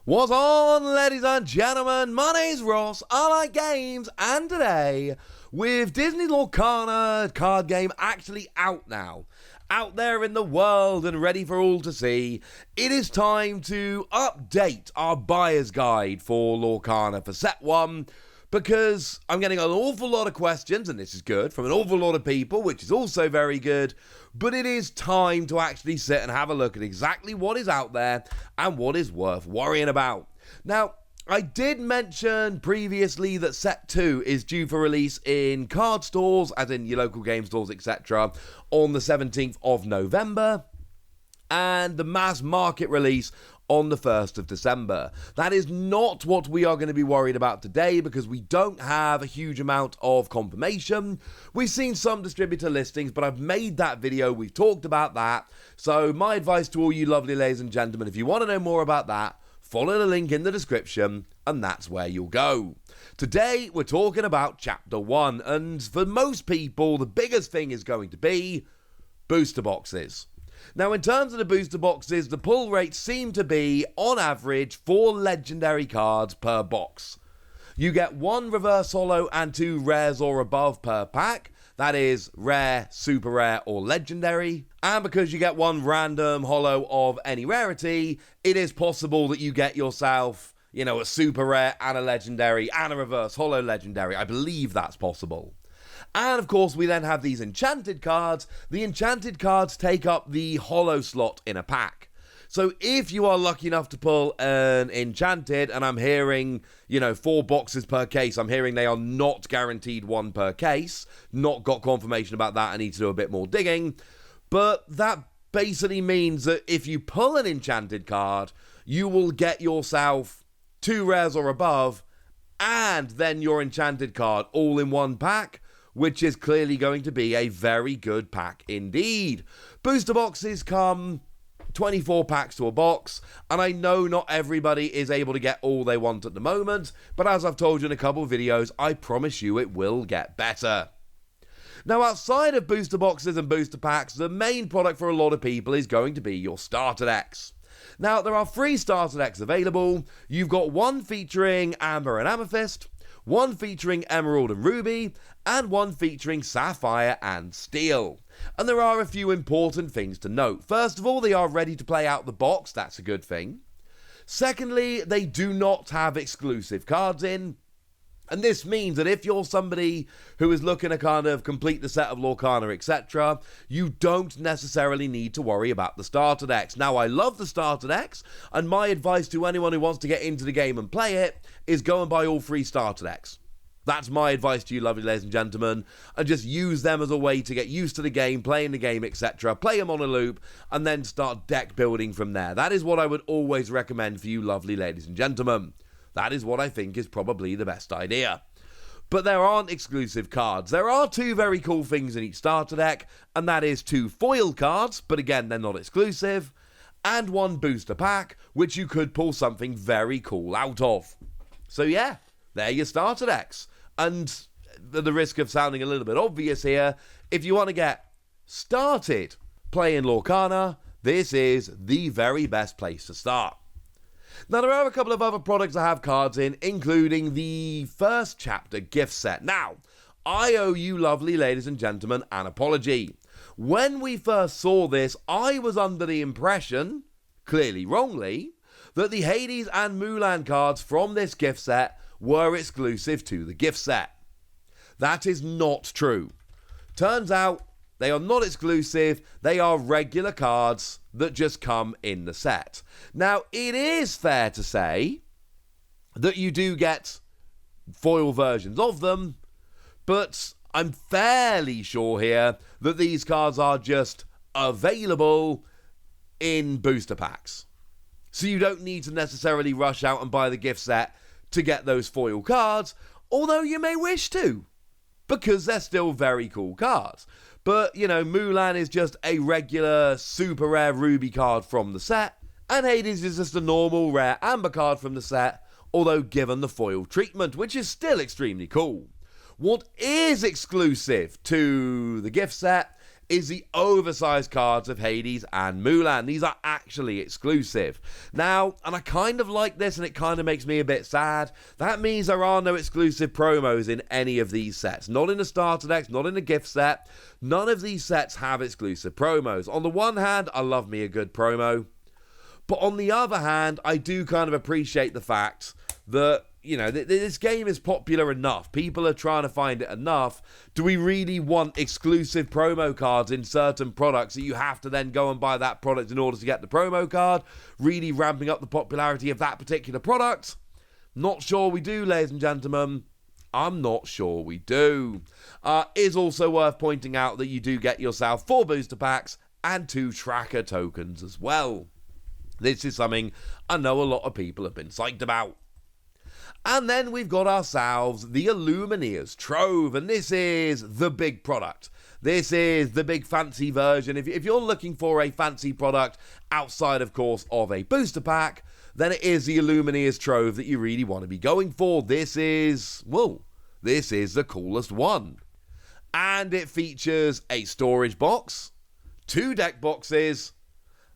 What's on, ladies and gentlemen? My name's Ross, I like games, and today, with Disney Lorcana card game actually out now, out there in the world and ready for all to see, it is time to update our buyer's guide for Lorcana for set 1, because I'm getting an awful lot of questions, and this is good, from an awful lot of people, which is also very good, but it is time to actually sit and have a look at exactly what is out there and what is worth worrying about. Now, I did mention previously that set 2 is due for release in card stores, as in your local game stores, etc., on the 17th of November, and the mass market release on the 1st of December. That is not what we are going to be worried about today because we don't have a huge amount of confirmation. We've seen some distributor listings, but I've made that video, we've talked about that. So my advice to all you lovely ladies and gentlemen, if you want to know more about that, follow the link in the description and that's where you'll go. Today we're talking about Chapter 1, and for most people the biggest thing is going to be booster boxes. Now, in terms of the booster boxes, the pull rates seem to be, on average, 4 legendary cards per box. You get 1 reverse holo and 2 rares or above per pack. That is rare, super rare, or legendary. And because you get 1 random holo of any rarity, it is possible that you get yourself, a super rare and a legendary and a reverse holo legendary. I believe that's possible. And of course, we then have these enchanted cards. The enchanted cards take up the holo slot in a pack. So if you are lucky enough to pull an enchanted, and I'm hearing, 4 boxes per case, I'm hearing they are not guaranteed 1 per case. Not got confirmation about that, I need to do a bit more digging. But that basically means that if you pull an enchanted card, you will get yourself 2 rares or above, and then your enchanted card all in 1 pack, which is clearly going to be a very good pack indeed. Booster boxes come 24 packs to a box, and I know not everybody is able to get all they want at the moment, but as I've told you in a couple of videos, I promise you it will get better. Now, outside of booster boxes and booster packs, the main product for a lot of people is going to be your starter decks. Now, there are 3 starter decks available. You've got 1 featuring Amber and Amethyst, 1 featuring Emerald and Ruby, and 1 featuring Sapphire and Steel. And there are a few important things to note. First of all, they are ready to play out the box, that's a good thing. Secondly, they do not have exclusive cards in. And this means that if you're somebody who is looking to kind of complete the set of Lorcana, etc., you don't necessarily need to worry about the starter decks. Now, I love the starter decks, and my advice to anyone who wants to get into the game and play it is go and buy all 3 starter decks. That's my advice to you, lovely ladies and gentlemen, and just use them as a way to get used to the game, playing the game, etc., play them on a loop, and then start deck building from there. That is what I would always recommend for you, lovely ladies and gentlemen. That is what I think is probably the best idea. But there aren't exclusive cards. There are 2 very cool things in each starter deck, and that is 2 foil cards, but again, they're not exclusive, and 1 booster pack, which you could pull something very cool out of. So yeah, they're your starter decks. And at the risk of sounding a little bit obvious here, if you want to get started playing Lorcana, this is the very best place to start. Now, there are a couple of other products I have cards in, including the first chapter gift set. Now, I owe you lovely ladies and gentlemen an apology. When we first saw this, I was under the impression, clearly wrongly, that the Hades and Mulan cards from this gift set were exclusive to the gift set. That is not true. Turns out, they are not exclusive, they are regular cards that just come in the set. Now, it is fair to say that you do get foil versions of them, but I'm fairly sure here that these cards are just available in booster packs. So you don't need to necessarily rush out and buy the gift set to get those foil cards, although you may wish to, because they're still very cool cards. But, Mulan is just a regular super rare ruby card from the set, and Hades is just a normal rare amber card from the set, although given the foil treatment, which is still extremely cool. What is exclusive to the gift set is the oversized cards of Hades and Mulan. These are actually exclusive. Now, and I kind of like this, and it kind of makes me a bit sad, that means there are no exclusive promos in any of these sets. Not in the starter decks, not in the gift set. None of these sets have exclusive promos. On the one hand, I love me a good promo. But on the other hand, I do kind of appreciate the fact that, you know, this game is popular enough. People are trying to find it enough. Do we really want exclusive promo cards in certain products that you have to then go and buy that product in order to get the promo card? Really ramping up the popularity of that particular product? Not sure we do, ladies and gentlemen. I'm not sure we do. Is also worth pointing out that you do get yourself 4 booster packs and 2 tracker tokens as well. This is something I know a lot of people have been psyched about. And then we've got ourselves the Illumineers Trove, and this is the big product. This is the big fancy version. If you're looking for a fancy product outside, of course, of a booster pack, then it is the Illumineers Trove that you really want to be going for. This is the coolest one. And it features a storage box, 2 deck boxes,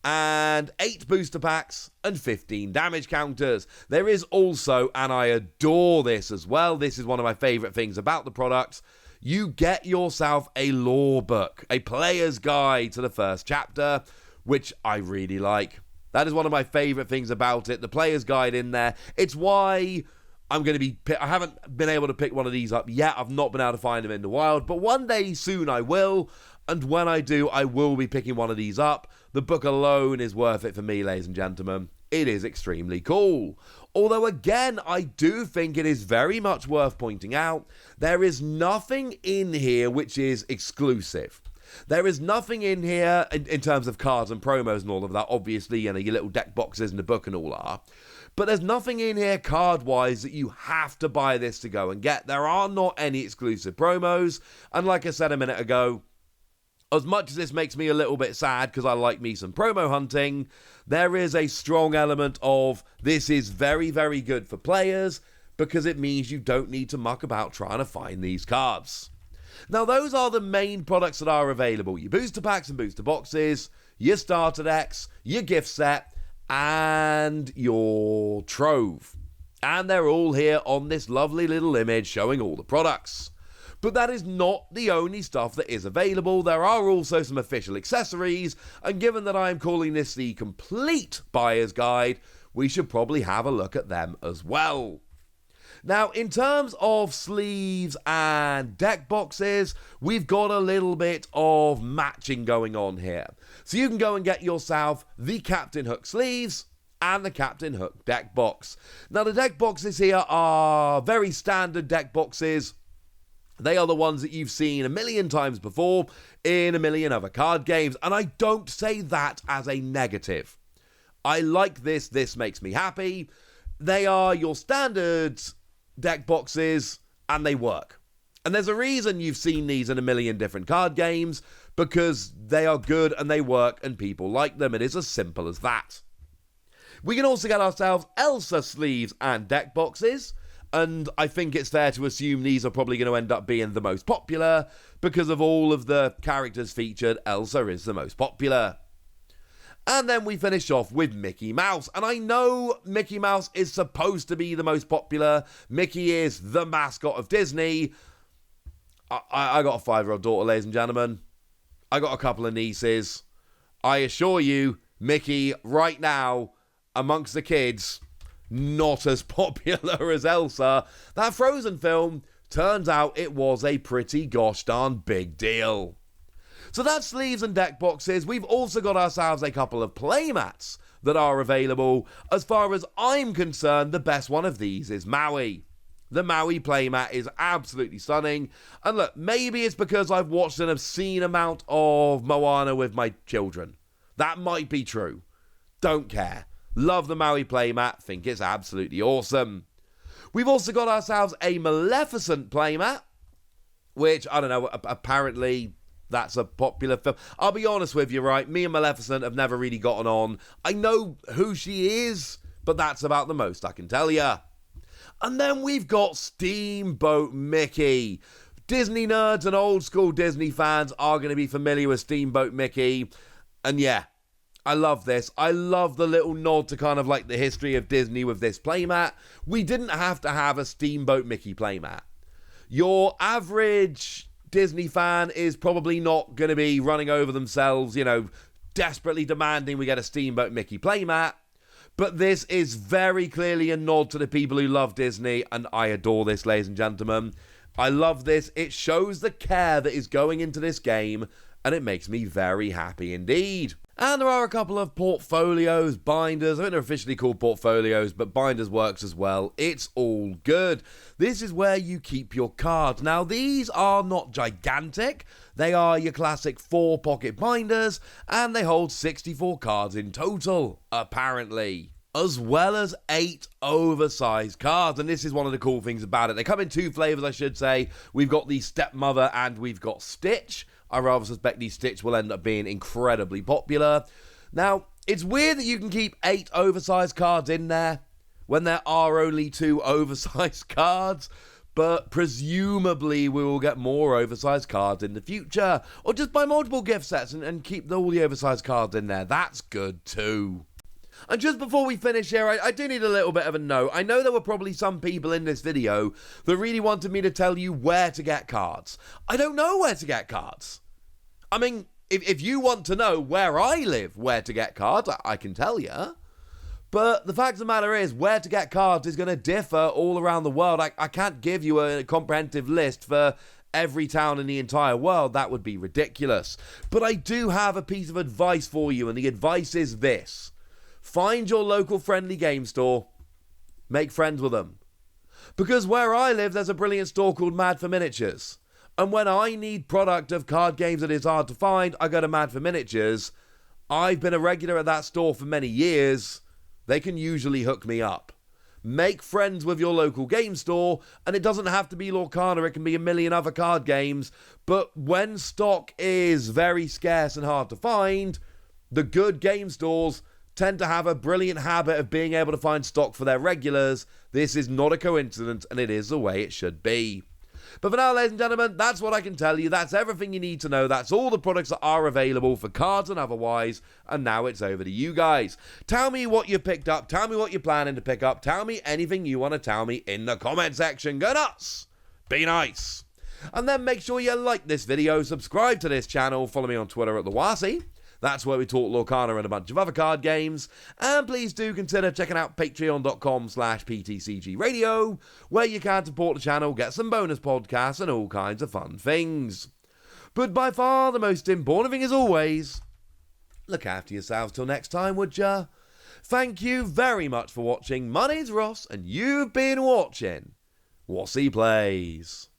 and 8 booster packs and 15 damage counters. There is also, and I adore this as well, this is one of my favourite things about the product, you get yourself a lore book, a player's guide to the first chapter, which I really like. That is one of my favourite things about it, the player's guide in there. It's why I'm going to be... I haven't been able to pick one of these up yet. I've not been able to find them in the wild, but one day soon I will. And when I do, I will be picking one of these up. The book alone is worth it for me, ladies and gentlemen. It is extremely cool. Although, again, I do think it is very much worth pointing out, there is nothing in here which is exclusive. There is nothing in here in terms of cards and promos and all of that. Obviously, you know, your little deck boxes and the book and all are. But there's nothing in here card-wise that you have to buy this to go and get. There are not any exclusive promos. And like I said a minute ago, as much as this makes me a little bit sad because I like me some promo hunting, there is a strong element of this is very, very good for players because it means you don't need to muck about trying to find these cards. Now, those are the main products that are available. Your booster packs and booster boxes, your starter decks, your gift set, and your trove. And they're all here on this lovely little image showing all the products. But that is not the only stuff that is available. There are also some official accessories, and given that I am calling this the complete buyer's guide, we should probably have a look at them as well. Now, in terms of sleeves and deck boxes, we've got a little bit of matching going on here. So you can go and get yourself the Captain Hook sleeves and the Captain Hook deck box. Now, the deck boxes here are very standard deck boxes. They are the ones that you've seen a million times before in a million other card games, and I don't say that as a negative. I like this. This makes me happy. They are your standard deck boxes, and they work. And there's a reason you've seen these in a million different card games, because they are good and they work and people like them. It is as simple as that. We can also get ourselves Elsa sleeves and deck boxes, and I think it's fair to assume these are probably going to end up being the most popular, because of all of the characters featured, Elsa is the most popular. And then we finish off with Mickey Mouse. And I know Mickey Mouse is supposed to be the most popular. Mickey is the mascot of Disney. I got a 5-year-old daughter, ladies and gentlemen. I got a couple of nieces. I assure you, Mickey, right now, amongst the kids, not as popular as Elsa. That Frozen film, turns out it was a pretty gosh darn big deal. So that's sleeves and deck boxes. We've also got ourselves a couple of playmats that are available. As far as I'm concerned, the best one of these is Maui. The Maui playmat is absolutely stunning. And look, maybe it's because I've watched an obscene amount of Moana with my children. That might be true. Don't care. Love the Maui playmat. Think it's absolutely awesome. We've also got ourselves a Maleficent playmat, which, I don't know, apparently that's a popular film. I'll be honest with you, right? Me and Maleficent have never really gotten on. I know who she is, but that's about the most I can tell you. And then we've got Steamboat Mickey. Disney nerds and old school Disney fans are going to be familiar with Steamboat Mickey. And yeah, I love this. I love the little nod to kind of like the history of Disney with this playmat. We didn't have to have a Steamboat Mickey playmat. Your average Disney fan is probably not going to be running over themselves, desperately demanding we get a Steamboat Mickey playmat. But this is very clearly a nod to the people who love Disney, and I adore this, ladies and gentlemen. I love this. It shows the care that is going into this game, and it makes me very happy indeed. And there are a couple of portfolios, binders. I think they're officially called portfolios, but binders works as well. It's all good. This is where you keep your cards. Now, these are not gigantic. They are your classic 4-pocket binders, and they hold 64 cards in total, apparently, as well as 8 oversized cards. And this is one of the cool things about it. They come in 2 flavors, I should say. We've got the Stepmother and we've got Stitch. I rather suspect these Stitch will end up being incredibly popular. Now, it's weird that you can keep 8 oversized cards in there when there are only 2 oversized cards, but presumably we will get more oversized cards in the future, or just buy multiple gift sets and keep all the oversized cards in there. That's good too. And just before we finish here, I do need a little bit of a note. I know there were probably some people in this video that really wanted me to tell you where to get cards. I don't know where to get cards. I mean, if you want to know where I live, where to get cards, I can tell you. But the fact of the matter is, where to get cards is going to differ all around the world. I can't give you a comprehensive list for every town in the entire world. That would be ridiculous. But I do have a piece of advice for you, and the advice is this. Find your local friendly game store. Make friends with them. Because where I live, there's a brilliant store called Mad for Miniatures. And when I need product of card games that is hard to find, I go to Mad for Miniatures. I've been a regular at that store for many years. They can usually hook me up. Make friends with your local game store, and it doesn't have to be Lorcana, it can be a million other card games. But when stock is very scarce and hard to find, the good game stores tend to have a brilliant habit of being able to find stock for their regulars. This is not a coincidence, and it is the way it should be. But for now, ladies and gentlemen, that's what I can tell you. That's everything you need to know. That's all the products that are available for cards and otherwise. And now it's over to you guys. Tell me what you picked up. Tell me what you're planning to pick up. Tell me anything you want to tell me in the comment section. Go nuts. Be nice. And then make sure you like this video, subscribe to this channel, follow me on Twitter at TheWasi. That's where we talk Lorcana and a bunch of other card games. And please do consider checking out patreon.com/PTCGradio, where you can support the channel, get some bonus podcasts, and all kinds of fun things. But by far the most important thing is always, look after yourselves till next time, would ya? Thank you very much for watching. My name's Ross, and you've been watching Wasi Plays.